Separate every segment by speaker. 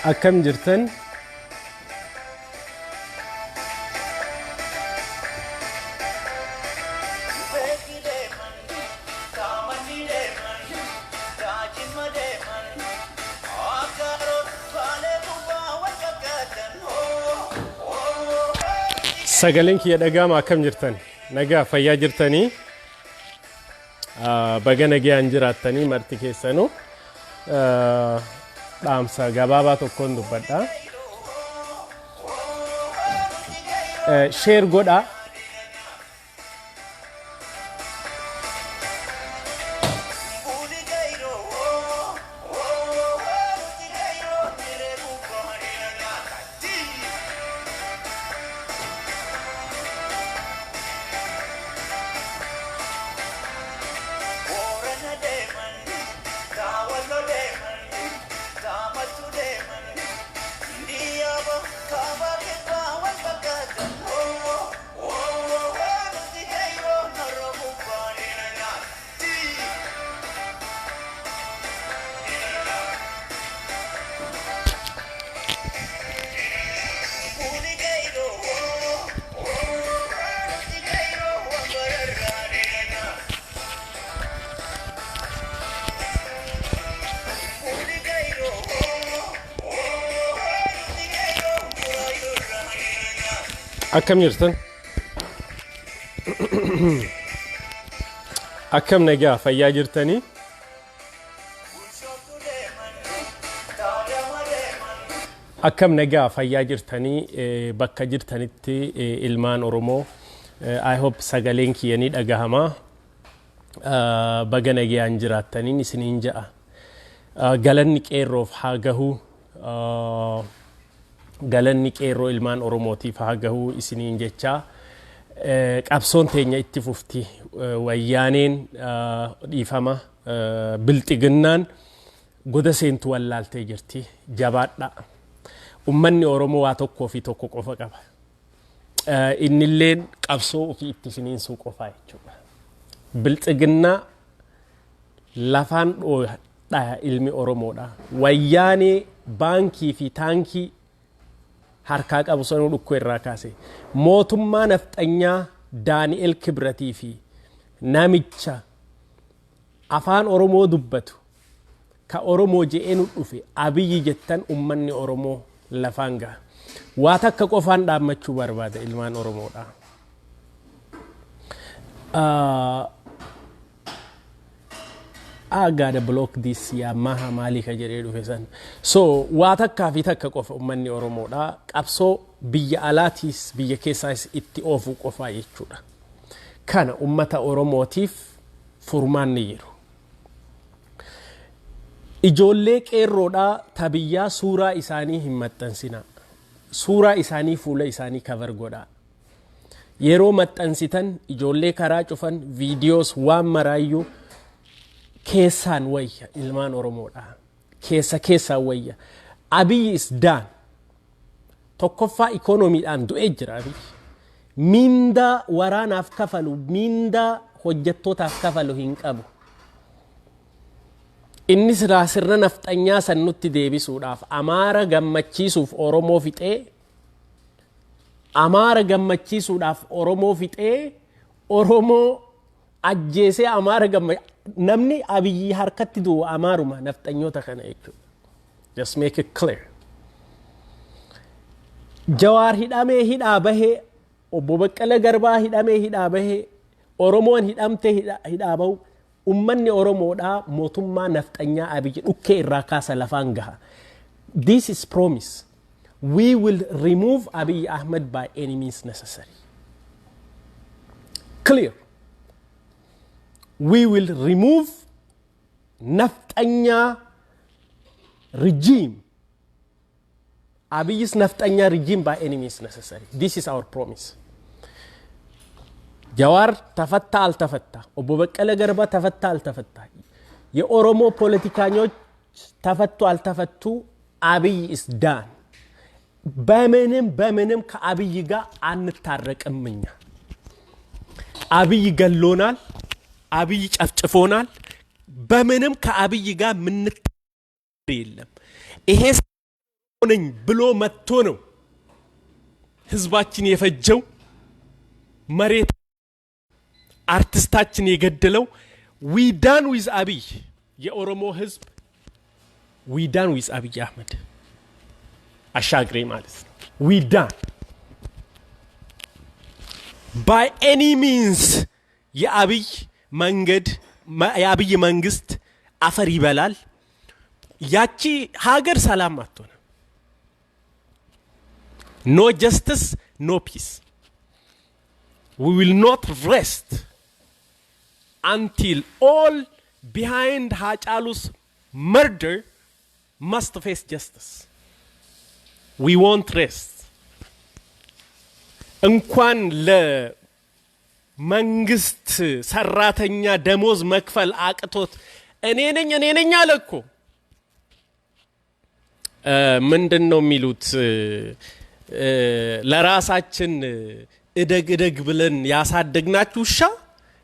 Speaker 1: Akkam jirtan Sagaleen kiyya dhaga'ama akkam jirtan nagaa fayyaa jirtanii baga nagaan jiraattanii marti keessanuu Dhaamsa gabaabaa tokkoon dubbadha share godha Akkam jirtan Akkam nagaa fayyaa jirtanii Akkam nagaa fayyaa jirtanii bakka jirtanitti ilmaan Oromoo I hope sagaleen kiyanii dhagahama baga nagaan jiraattanii isiniin ja'a galanni qeerroof haa gahu galanni qeerroo ilmaan Oromootiif haa gahu isiniin jecha qabsoon teenya itti fufti wayyaaneen dhiifama bilxiginnaan goda seentu wallaaltee jirti jabaadha ummanni Oromoo waa tokkoo fi tokko qofa qaba innilleen qabsoo ofii itti finiinsuu qofa jechuudha bilxiginnaa lafaan dha ilmi Oromoodha wayyaanee baankii fi taankii harkaa qabu sanuu dhukkoo irraa kaase mootummaa nafxanyaa Daani'el Kibratii fi namicha afaan Oromoo dubbatu ka Oromoo je'enu dhufe Abiyyi jettan ummanni Oromoo lafaan ga'a waa takka qofaan dhaammachuu barbaada ilmaan Oromoodha I gotta block this ya maha malika jedheedu fesan so waa takka fi takka qofa ummanni Oromoodha qabsoo biyya alaatis biyya keessaas itti oofu qofa jechuudha kana ummata Oromootiif furmaanni jiru ijoollee qeerroodha tabiyyaa suuraa isaanii hin maxxansina suuraa isaanii fuula isaanii cover godha yeroo maxxansitan ijoollee karaa cufan videos waan maraayyuu keessaan wayya ilmaan Oromoodha keessaan wayya Abiyyi is done tokkoffaa ikonomiidhaan du'ee jira Abiyyi minda waraanaaf kafalu minda hojjettootaaf kafalu hin qabu inni sirna nafxanyaa san nutti deebisuudhaaf Amaara gammachiisuuf Oromoo fixee Amaara gammachiisuudhaaf Oromoo fixee Oromoo ajjeesee Amaara namni Abiyyi harkatti du'u Amaaruma nafxanyoota kana jechuudha just make it clear Jawaar hidhamee hidhaa bahee obbo Baqqala Garbaa hidhamee hidhaa bahee Oromoon hidhamtee hidhaa bahu ummanni Oromoodha mootummaa nafxanyaa Abiyyi dhukkee irraa kaasa lafaan gaha this is promise we will remove Abiy Ahmed by any means necessary clear we will remove Naftanya regime Abiy's Naftanya regime by any means necessary this is our promise Jawar tafatta al tafatta Obbo Baqqala Garba tafatta al tafatta Ye Oromo politikanyoch tafattu al tafattu Abiy is done በምንም ከአብይ ጋር አንታረቅምኛ አብይ ገሎናል አብይ ጨፍጭፎናል በምንም ከአብይ ጋር ምን የለም ይሄ ነኝ ብሎ መጥቶ ነው ህዝባችን የፈጀው መሬት አርቲስታችን የገደለው we done with አብይ የኦሮሞ ህዝብ we done with አብይ አህመድ አሻግሬ ማለት ነው we done by any means የአብይ መንገድ የአብይ መንግስት አፈር ይበላል ያቺ ሀገር ሰላም አትሆንም no justice no peace we will not rest until all behind Hachalu's murder must face justice we won't rest እንኳን ለመንግስት ሰራተኛ ደሞዝ መክፈል አቅቶት እኔ ነኝ አለኮ ምንድነው የሚሉት ለራሳችን እደግ ብለን ያሳደግናችሁ ሻ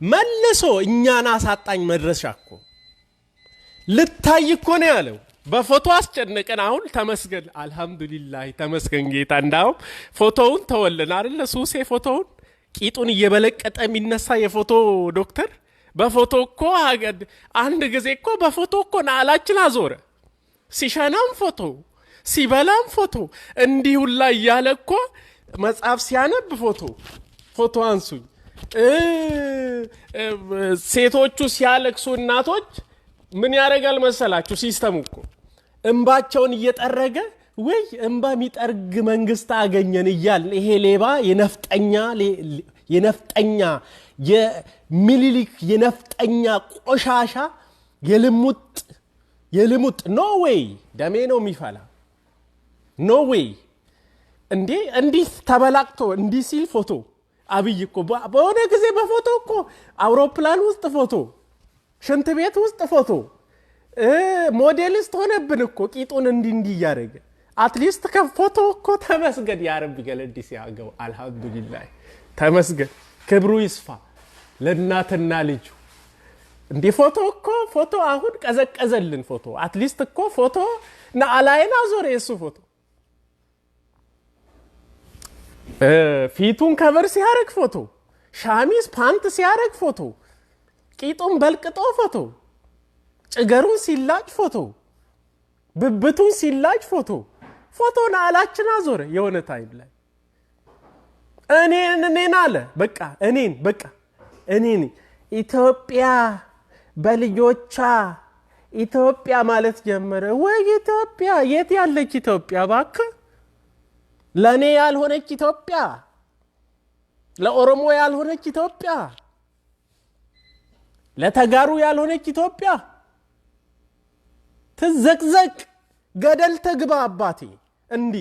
Speaker 1: መልሶ እኛን አሳጣኝ መድረሻኮ ልታይኮ ነው ያለው በፎቶ አስጨነቀን አሁን ተመስገን አልহামዱሊላህ ተመስገን ጌታ እንዳው ፎቶውን ተወልን አይደል ሱሴ ፎቶውን ቂጡን እየበለቀጠ የሚነሳ የፎቶ ዶክተር በፎቶ እኮ አንድ ጊዜ እኮ በፎቶ እኮ ናላችን አዞረ ሲሸናም ፎቶ ሲበላም ፎቶ እንዲሁላ ያለ እኮ መጽሐፍ ሲያነብ ፎቶ አንሱኝ ሴቶቹ ሲያለቅሱ እናቶች ምን ያረጋል መሰላችሁ ሲስተሙ እኮ እንባቸውን እየጠረገ ወይ እንባ የሚጠርግ መንግስት አገኘን ይያል ይሄ ሌባ የነፍጠኛ የሚሊሊክ የነፍጠኛ ቆሻሻ የልሙጥ ኖ ዌይ ደሜ ነው የሚፈላ ኖ ዌይ እንዴ ተበላቅቶ እንዲ ሲል ፎቶ አብይ እኮ በሆነ ጊዜ በፎቶ እኮ አውሮፕላን ውስጥ ፎቶ ሽንት ቤት ውስጥ ፎቶ ሞዴሊስት ሆነብን እኮ ቂጡን እንዲ ያረገ አትሊስት ከፎቶ እኮ ተመስገን ያ ረብ ገለዲስ ያገው አልহামዱሊላህ ተመስገን ክብሩ ይስፋ ለእናትና ልጅ እንዴ ፎቶ አሁን ቀዘቀዘልን ፎቶ አትሊስት እኮ ፎቶ ናአላይና ዞር የሱ ፎቶ ፊቱን ከቨር ሲያረግ ፎቶ ሻሚስ ፓንት ሲያረግ ፎቶ ቂጡን በልቅጦ ፎቶ ጭገሩን ሲላጭ ፎቶ ብብቱን ሲላጭ ፎቶ ናአላችን አዞረ የሆነ ታይም ላይ እኔን አለ በቃ እኔን ኢትዮጵያ በልጆቿ ኢትዮጵያ ማለት ጀመረ ወይ ኢትዮጵያ የት ያለች ኢትዮጵያ ባክ ለኔ ያልሆነች ኢትዮጵያ ለኦሮሞ ያልሆነች ኢትዮጵያ ለተጋሩ ያልሆነች ኢትዮጵያ ትዘቅዘቅ ገደል ተግባ አባቴ እንዲ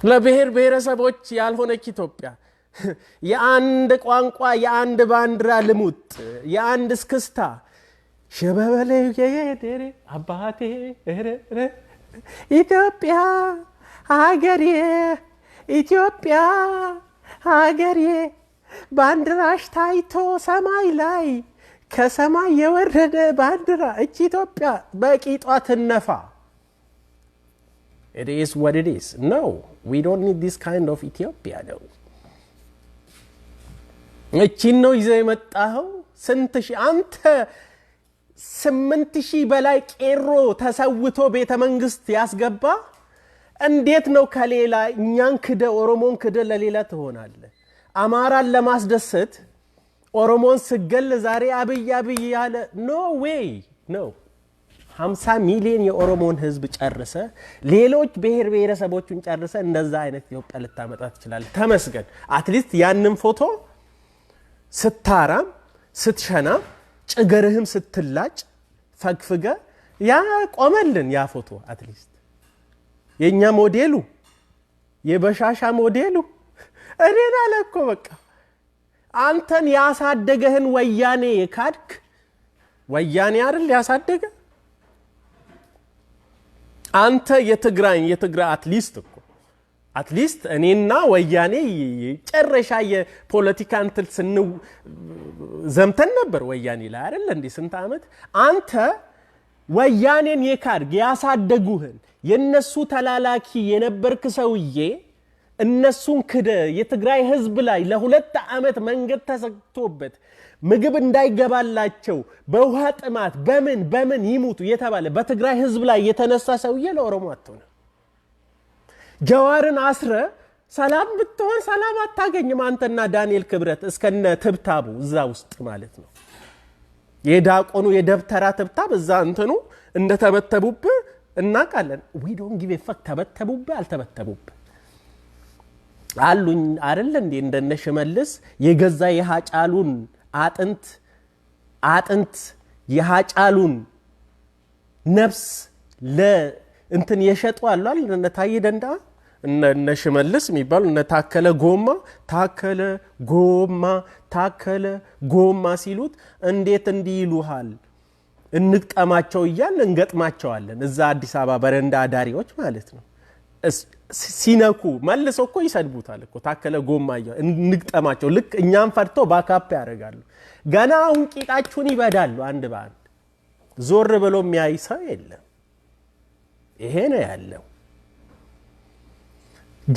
Speaker 1: ለብሔር ብሔረሰቦች ያልሆነች ኢትዮጵያ የአንድ ቋንቋ የአንድ ባንዲራ ልሙጥ የአንድ እስክስታ ሸበበለ የደረ አባቴ ኢትዮጵያ ሀገሬ ኢትዮጵያ ሀገሬ ባንዲራሽ ታይቶ ሰማይ ላይ ከሰማይ የወረደ ባንዲራ ኢትዮጵያ በቂጧ ትነፋ It is what it is. No, we don't need this kind of Ethiopia though. እቺን ነው ይዘህ የመጣኸው ስንት ሺህ አንተ 8000 በላይ ቄሮ ተሰውቶ ቤተ መንግስት ያስገባ እንዴት ነው ከሌላ እኛን ክደ ኦሮሞን ክደ ለሌላ ትሆናለህ አማራን ለማስደሰት ኦሮሞን ስገል ዛሬ አብይ ያለ no way no 50 ሚሊዮን የኦሮሞን ህዝብ ጨርሰ ሌሎች ብሔር ብሔረሰቦችን ጨርሰ እንደዛ አይነት ኢትዮጵያ ልታመጣ ትችላለህ ተመስገን አትሊስት ያንን ፎቶ ስታራም ስትሸና ጭገርህም ስትላጭ ፈግፍገ ያ ቆመልን ያ ፎቶ አትሊስት የኛ ሞዴሉ የበሻሻ ሞዴሉ እኔና ለኮ በቃ አንተን ያሳደገህን ወያኔ ካድክ ወያኔ አይደል ያሳደገ አንተ የትግራይ አትሊስት እኔና ወያኔ ጨረሻ የፖለቲካ እንትን ዘምተን ነበር ወያኔ ላይ አይደል እንዴ ስንት አመት አንተ ወያኔን የካድግ ያሳደጉህን የነሱ ተላላኪ የነበርክ ሰውዬ እነሱን ክደ የትግራይ ህዝብ ላይ ለሁለት ዓመት መንገድ ተሰክቶበት ምግብ እንዳይገባላቸው በውሃ ጥማት በምን ይሙቱ የተባለ በትግራይ ህዝብ ላይ የተነሳ ሰውዬ ለኦሮሞ አትሆነ ጀዋርን አስረ ሰላም ብትሆን ሰላም አታገኝም አንተና ዳንኤል ክብረት እስከነ ትብታቡ እዛ ውስጥ ማለት ነው የዳቆኑ የደብተራ ትብታብ እዛ እንትኑ እንደተበተቡብ እናቃለን we don't give a fuck ተበተቡብ አልተበተቡብ አሉኝ አይደል እንዴ እንደነ ሽመልስ የገዛ የሃጫሉን አጥንት የሃጫሉን ነፍስ ለእንትን የሸጡ አሉ አይደል እነ ታዬ ደንዳ እነ ሽመልስ የሚባሉ እነ ታከለ ጎማ ሲሉት እንዴት እንዲይሉሃል እንጥቀማቸው ይያል እንገጥማቸዋለን እዛ አዲስ አበባ በረንዳ ዳሪዎች ማለት ነው ሲነኩ መልሰው እኮ ይሰድቡታል እኮ ታከለ ጎማ ይያል እንግጠማቸው ልክ እኛን ፈርቶ ባካፕ ያደርጋሉ ገና አሁን ቂጣችሁን ይበዳሉ አንድ ባንድ ዞር ብሎ የሚያይ ሰው የለም ይሄ ነው ያለው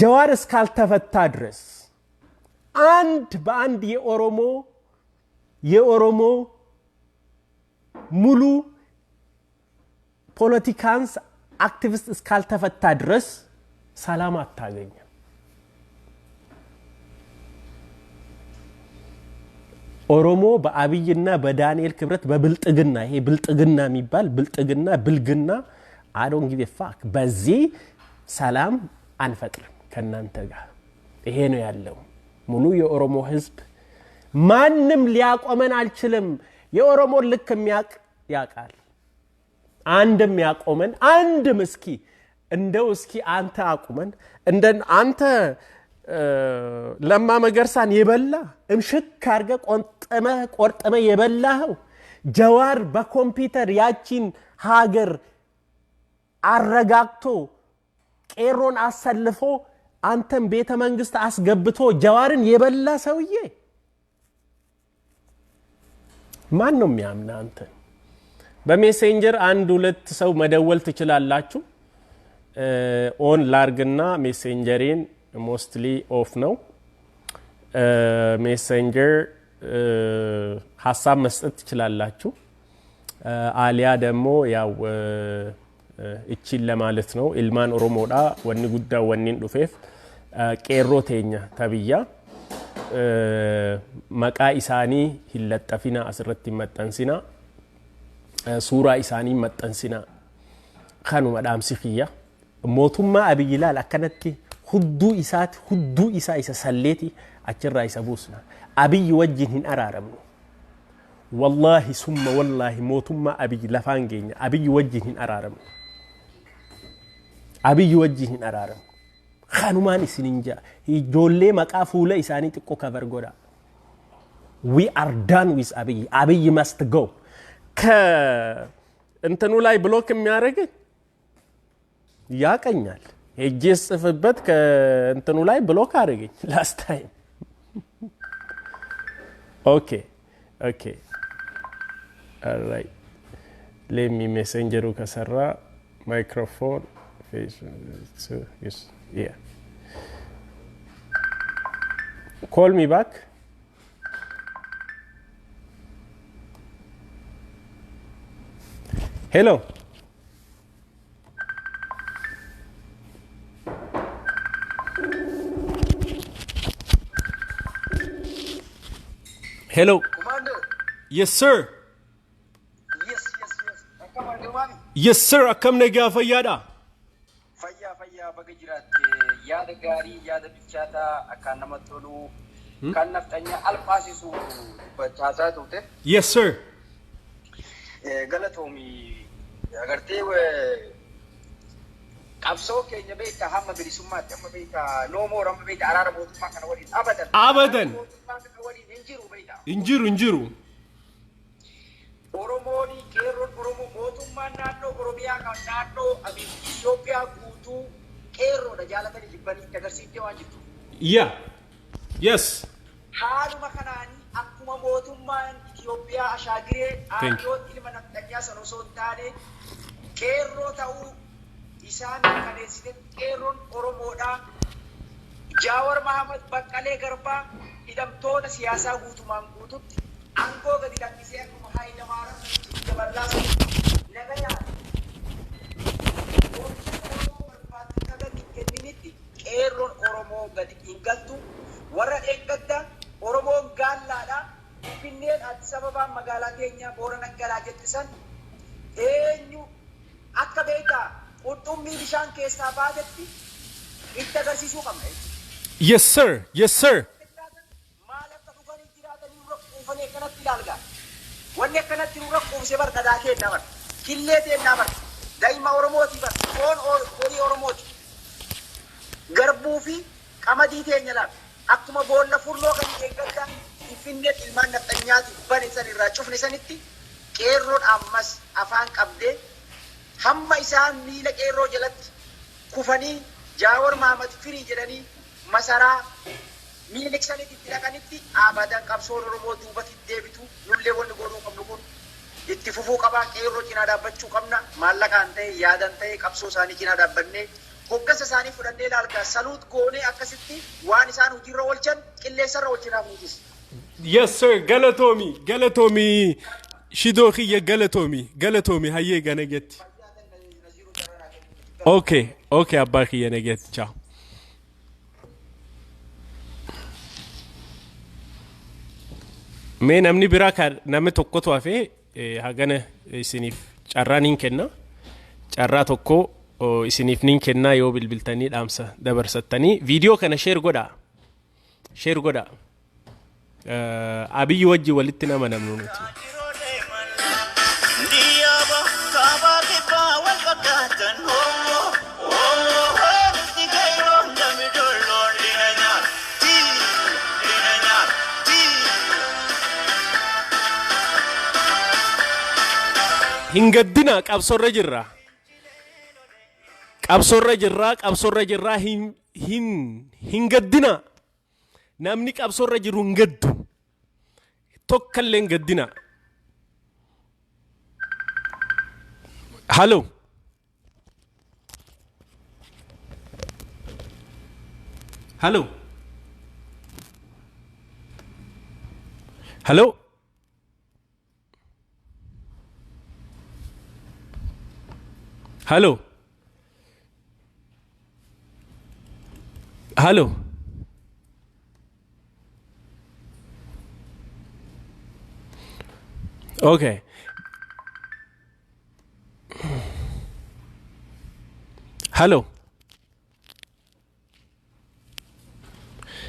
Speaker 1: ጀዋር እስካልተፈታ ድረስ አንድ በአንድ የኦሮሞ ሙሉ ፖለቲካንስ አክቲቪስት እስካልተፈታ ድረስ ሰላም አታገኝም ኦሮሞ በአብይና በዳንኤል ክብረት በብልጥግና ይሄ ብልጥግና የሚባል ብልግና I don't give a fuck በዚህ ሰላም አንፈጥርም ከናንተ ጋር ይሄ ነው ያለው ሙሉ የኦሮሞ ህዝብ ማንንም ሊያቆመን አልችልም የኦሮሞ ልክ ያቃል አንድም ያቆመን አንድም እስኪ እንደው እስኪ አንተ አቁመን እንደን አንተ ለማ መገርሳን የበላ እምሽክ አርገ ቆርጠመ የበላው ጀዋር በኮምፒውተር ያቺን ሀገር አረጋግቶ ቄሮን አሰልፎ አንተም ቤተ መንግስት አስገብቶ ጀዋርን የበላ ሰውዬ ማን ነው የሚያምና አንተ በሜሴንጀር አንድ ሁለት ሰው መደወል ትችላላችሁ ኦን ላርግና ሜሴንጀሪን ሞስትሊ ኦፍ ነው ሜሴንጀር ሐሳብ መስጠት ትችላላችሁ አሊያ ደግሞ ያው እቺን ለማለት ነው ilmaan oromoodha wanni guddaa wannin dhufeef qeerroo teenya tabiyya maqaa isaanii hillaxafina asirratti maxxansina suuraa isaanii maxxansina kanuma dhaamsifiyya mootummaa abiyyilaal akkanatti hudduu isaa isa salleeti achirraa isa buusna abiyyi wajjin hin araaramnu wallahi summa wallahi mootummaa abiyyi lafaan geenya abiyyi wajjin hin araaramnu abiyyi wajjin hin araaramnu khanumaan isininja ijoollee maqaa fuula isaanii xiqqoo cover godha we are done with abiyyi must go ka እንትኑ ላይ ብሎክ የሚያደርግ ያቀኛል ሄጄስ ጽፍበት ከእንትኑ ላይ ብሎክ አደረገኝ last time okay all right let me messenger ከሰራ microphone face so yes yeah call me back hello hello
Speaker 2: Commander.
Speaker 1: yes sir
Speaker 2: Yes. Akkam Ooltan.
Speaker 1: yes sir akkam nagaa fayyaadha
Speaker 2: Fayyaa baga jiraatte yaada gaarii yaada bichaata akka nama tolu kan naftanya alfaasisu bachaasaa tuute.
Speaker 1: yes sir
Speaker 2: Galatoomi agartee qabsoo keenya beekta hamma bilisummaatti amma beekta noomoo amma beekta araara mootummaa kana waliin
Speaker 1: abadan
Speaker 2: mootummaa kana waliin hin jiru beekta.
Speaker 1: injiru
Speaker 2: Oromooni qeerroon Oromoo mootummaan naannoo Oromiyaa kan naannoo Itoophiyaa guutuu qeerroodha jaalatanii jibbanii agarsiiftee waan jirtu.
Speaker 1: yeah yes
Speaker 2: Haaluma kanaanii akkuma akkuma mootummaan Itoophiyaa ashaagiree aangoo ilma naftanyaa sana osoo hin taane qeerroo ta'uu isaan kaneessite qeerroon Oromoodhaa Jaawar Mahamad Baqqalee Garbaa hidhamtoota siyaasaa guutumaan guututti aangoo gadi lakkisee akkuma Haayila Maariyaam dabalaa nagayaan qeerroon Oromoo gadi hin galtu warra eeggadda Oromoon gaallaadha Finfinneen Addis Ababaa magaalaa keenya Boorana galaa jettisan eenyu akka beekaa qurxummii bishaan keessaa baatetti itti agarsiisuu qabna.
Speaker 1: Yes sir, yes sir.
Speaker 2: Maal akka dhuganii jiraatanii nurra quufanii akkanatti ilaalgaa. Wanni akkanatti nurra quufsee bar dhagaa kennaa bar killee teennaa bar daa'ima Oromooti bar foon horii Oromooti. Garbuu fi qamadii teenya laal akkuma boolla furloo kan eeggadda Finfinnee ilmaan naftanyaati bane san irraa cufne sanitti qeerroon ammas afaan qabdee hamma isaan miila qeerroo jalatti kufanii Jaawar Mahamad firii jedhanii masaraa miiliksanitti itti dhaqanitti abadan qabsoon Oromoo duubatti deebitu nullee wanni godhuu qabnu kun itti fufuu qabaa qeerroo cinaa dhaabbachuu qabna maallaqaan ta'e yaadan ta'e qabsoo isaanii cinaa dhaabbannee hoggasa isaanii fudhannee ilaalgaa saluut goonee akkasitti waan isaan hojiirra oolchan qilleensarra oolchinaaf nutis.
Speaker 1: Yes sir, galatomi shidoo kiyya galatomi hayyee gana getti. Okay, abbaa kiyya na getti. Ciao. Mee namni biraa kan namni tokkotu hafee hagana isiniif carraa niin kenna. Carraa tokko isiniif niin kennaa yoo bilbiltanii dhaamsa dabarsattanii viidiyoo kana sheer godhaa. Abiyyi wajji walitti nama namnu nuti. Hingaddina qabsorra jirra hingaddina namni qabsorra jiru hingaddu tokkallee hingaddina. Hello okay.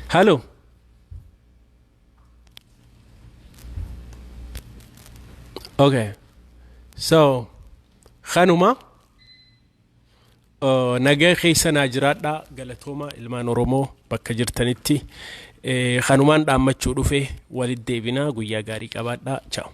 Speaker 1: Hello. Okay. So, khanuma nagaa keessanaa jiraadha galatooma ilmaan Oromoo bakka jirtanitti khanumaan dhaammachuu dhufe walitti deebinaa guyyaa gaarii qabaadha. Ciao.